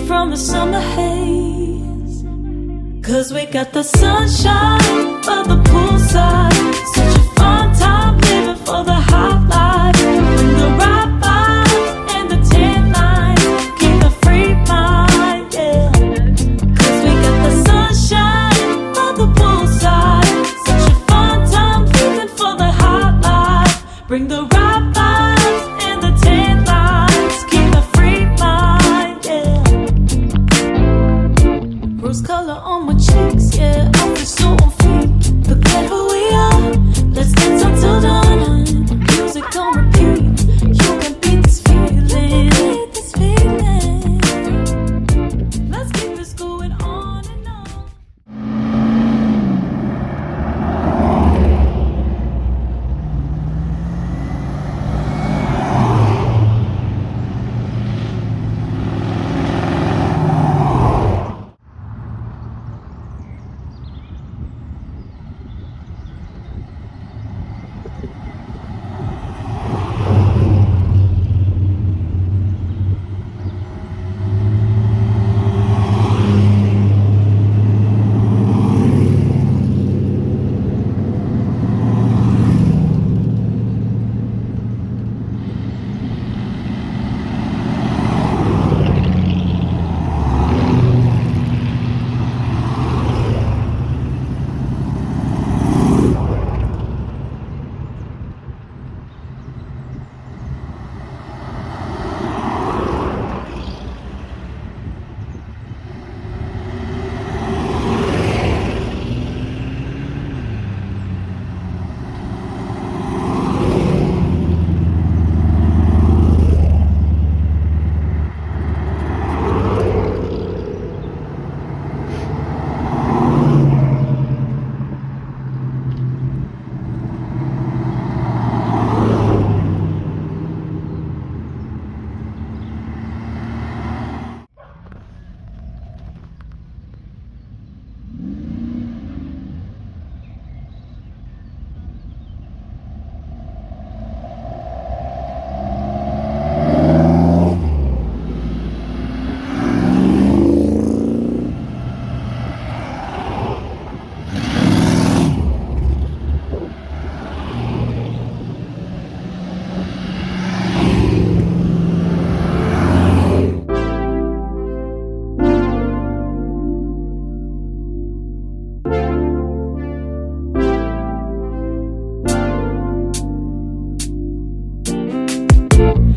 from the summer haze. 'Cause we got the sunshine by the poolside. Such a fun time living for the hot life. Bring the right vibes and the tan lines. Keep a free mind, yeah. 'Cause we got the sunshine by the poolside. Such a fun time living for the hot life. Bring the right vibes and the tan lines. Keep a free mind, yeah. Rose color on my cheeks, yeah. I feel so on feet. Forget who we are. Let's dance until dawn. Music on repeat. You can beat this feeling. Let's keep this going on and on.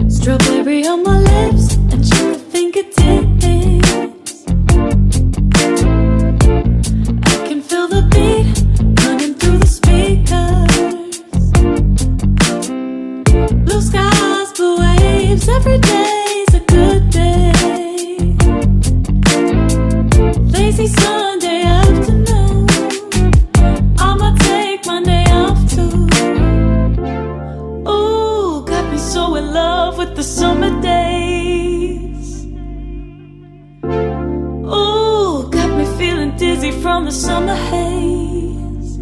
Strawberry on my lips and sugar fingertips. I can feel the beat running through the speakers. Blue skies, blue waves, every day's a good day. Lazy Sunday afternoon, I'ma take Monday off too. Ooh, got me so in love with the summer days. Ooh, got me feeling dizzy from the summer haze.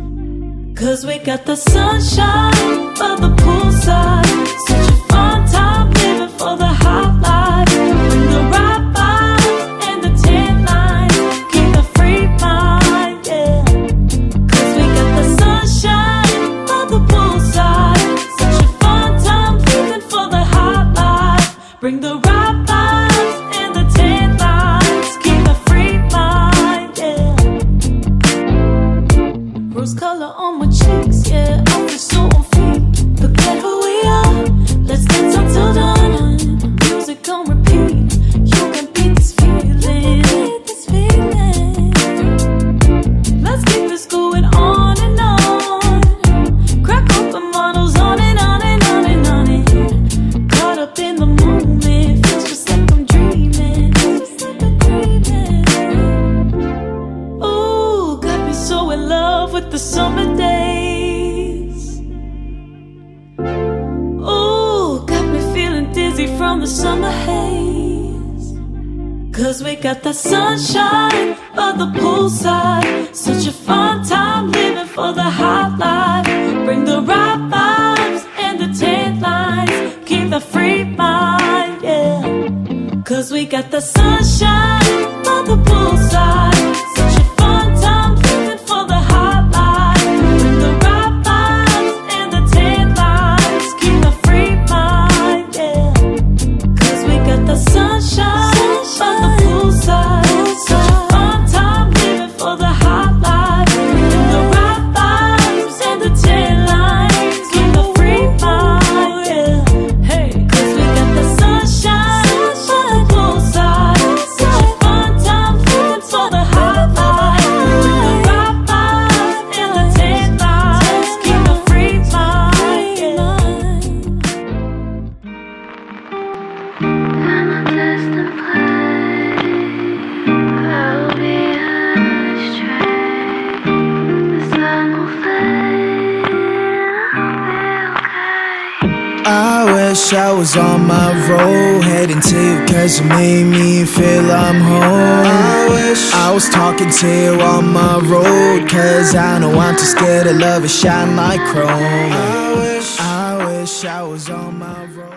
'Cause we got the sunshine by the poolside. Such a fun time living for the hot life. Bring the right vibes and the tan lines. Keep a free mind, yeah. 'Cause we got the sunshine by the poolside. Such a fun time living for the hot life. Bring the right vibes and the tan lines. Keep a free mind, yeah. Rose color on my cheeks, yeah. I feel so on feet. Forget who we are. Let's dance until dawn. Music on repeat. You can beat this feeling. Let's keep this going on and on. Crack open bottles on and on and on and on it. Caught up in the moment, feels just like I'm dreaming. Ooh, got me so in love with the summer days. Ooh, got me feeling dizzy from the summer haze. 'Cause we got the sunshine by the poolside. Such a fun time living for the hot life. Bring the right vibes and the tan lines. Keep the free mind, yeah. 'Cause Cause we got the sunshine on the poolside. Such a fun time living for the hot life. With the right vibes and the tan lines. Keep a free mind, yeah. Cause we got the sunshine on the poolside. Such a fun time living for the hot life. With the right vibes and the tan lines. Keep a free mind, yeah. Hey, cause we got the sunshine on the poolside. Such a fun time living for the hot life. With the right vibes and the tan lines. Keep a free mind, yeah. I'm a distant place. I'll be astray. The sun will fade. I'll be okay. I wish I was on my road, heading to you cause you made me feel I'm home. I wish I was talking to you on my road, cause I know I'm too scared to love it shine like chrome. I wish I was on my road.